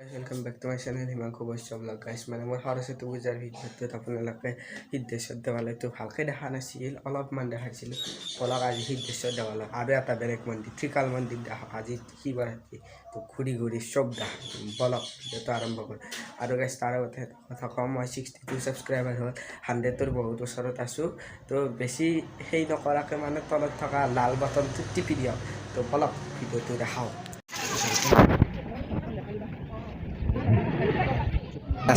welcome back to my channel Himanshu Baishya blog guys মানে মই সৰস্বতী পূজাৰ ভিডিঅ'টোত আপোনালোকে সিদ্ধেশ্বৰ দেৱালয়টো ভালকৈ দেখা নাছিল অলপমান দেখাইছিলোঁ বলক আজি সিদ্ধেশ্বৰ দেৱালয় আৰু এটা বেলেগ মন্দিৰ ত্ৰিকাল মন্দিৰ দেখা আজি শিৱৰাত্ৰি তো ঘূৰি ঘূৰি চব দেখা বলক ভিডিঅ'টো আৰম্ভ কৰোঁ আৰু গাইছ তাৰ কথা কওঁ মই 62 ছাবস্ক্ৰাইবাৰ হ'ল 100ৰ বহুত ওচৰত আছোঁ তো বেছি সেই নকৰাকৈ মানে তলত থকা লাল বাটনটো টিপি দিয়ক তো বলক ভিডিঅ'টো দেখাওঁ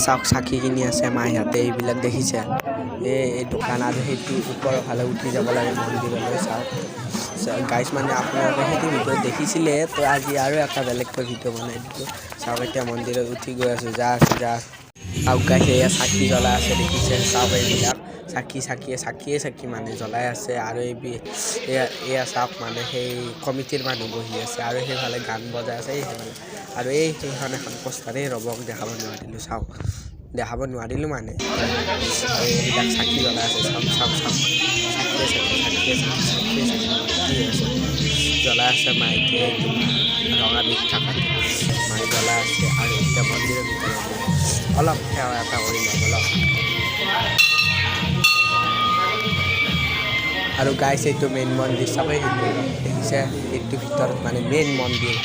চাওক চাকি কিনি আছে মাহঁতে এইবিলাক দেখিছে এই দোকান আৰু সেইটো ওপৰৰ ফালে উঠি যাব লাগে মন্দিৰলৈ চাওক গাইছ মানে আপোনালোকে সেইটো ভিডিঅ' দেখিছিলে তো আজি আৰু এটা বেলেগকৈ ভিডিঅ' বনাই দিলোঁ চাওক এতিয়া মন্দিৰত উঠি গৈ আছোঁ যা চাওক গাইছ এয়া চাকি জ্বলাই আছে দেখিছে চাওক এইবিলাক চাকিয়ে মানে জ্বলাই আছে আৰু এয়া চাওক মানে সেই কমিটিৰ মানুহ বহি আছে আৰু সেইফালে গান বজাই আছে সেইফালে আৰু সেইখন এখন পোষ্টাৰেই ৰ'বক দেখাব নোৱাৰিলোঁ মানে এইবিলাক চাকি জ্বলাই আছে চাওক চাকিয়ে জ্বলাই আছে মাইকে ৰঙা বিষ থাকাত মাই জ্বলাই আছে আৰু এতিয়া মন্দিৰৰ ভিতৰত অলপ সেৱা এটা কৰি ল'ব অলপ আৰু গাইছ এইটো মেইন মন্দিৰ চাবই সেইটো দেখিছে এইটো ভিতৰত মানে মেইন মন্দিৰ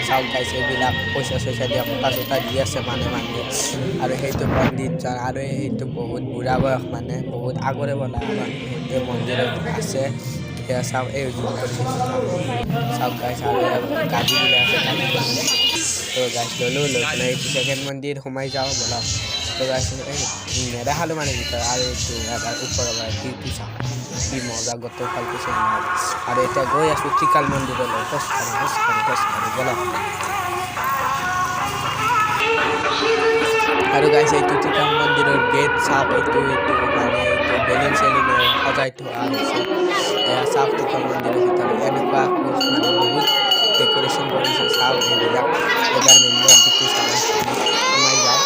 চাওক গাইছ এইবিলাক পইচা দিয়া পতা দি আছে মানুহে আৰু সেইটো মন্দিৰ আৰু সেইটো বহুত বুঢ়া বয়স মানে বহুত আগৰে বনাই আমাৰ এই মন্দিৰত আছে সেয়া চাওক এই চাওক গাইছ আৰু গাড়ীবিলাক আছে তো গাইছ লৈ পেলাই এইটো ছেকেণ্ড মন্দিৰ সোমাই যাওঁ বলক তো গাইছ নেদেখালোঁ মানে ভিতৰত আৰু এইটো এবাৰ ওপৰৰ পৰা ভিউটো চাওক কি মজা গোটেই ফালটো আৰু এতিয়া গৈ আছোঁ ত্ৰিকাল মন্দিৰলৈ খোজকাঢ়ি বলক আৰু গাইছ এইটো ত্ৰিকাল মন্দিৰৰ গেট চাওক এইটো মানে এইটো বেলুন চেলুনে সজাই থোৱা হৈছে এয়া চাওক ত্ৰিকাল মন্দিৰৰ ভিতৰত এনেকুৱা মানে বহুত ডেক'ৰেশ্যন কৰিছে চাওক এইবিলাক এবাৰ মেইন মন্দিৰটো চাই সোমাই যাওক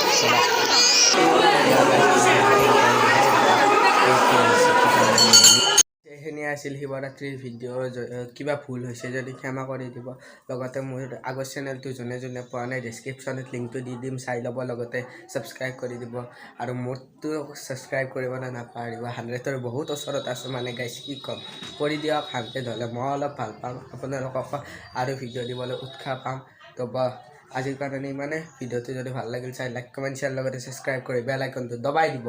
এইখিনিয়ে আছিল শিৱৰাত্ৰিৰ ভিডিঅ' কিবা ভুল হৈছে যদি ক্ষমা কৰি দিব লগতে মোৰ আগৰ চেনেলটো যোনে পোৱা নাই ডেছক্ৰিপশ্যনত লিংকটো দি দিম চাই ল'ব লগতে ছাবস্ক্ৰাইব কৰি দিব আৰু মোৰতো ছাবস্ক্ৰাইব কৰিবলৈ নাপাহৰিব 100ৰ বহুত ওচৰত আছোঁ মানে গাইছ কি ক'ম কৰি দিয়ক 100 হ'লে মই অলপ ভাল পাম আপোনালোকক আৰু ভিডিঅ' দিবলৈ উৎসাহ পাম তো আজিৰ কাৰণে ইমানে ভিডিঅ'টো যদি ভাল লাগিল চাই লাইক কমেণ্ট শ্বেয়াৰ লগতে ছাবস্ক্ৰাইব কৰি বেল আইকনটো দবাই দিব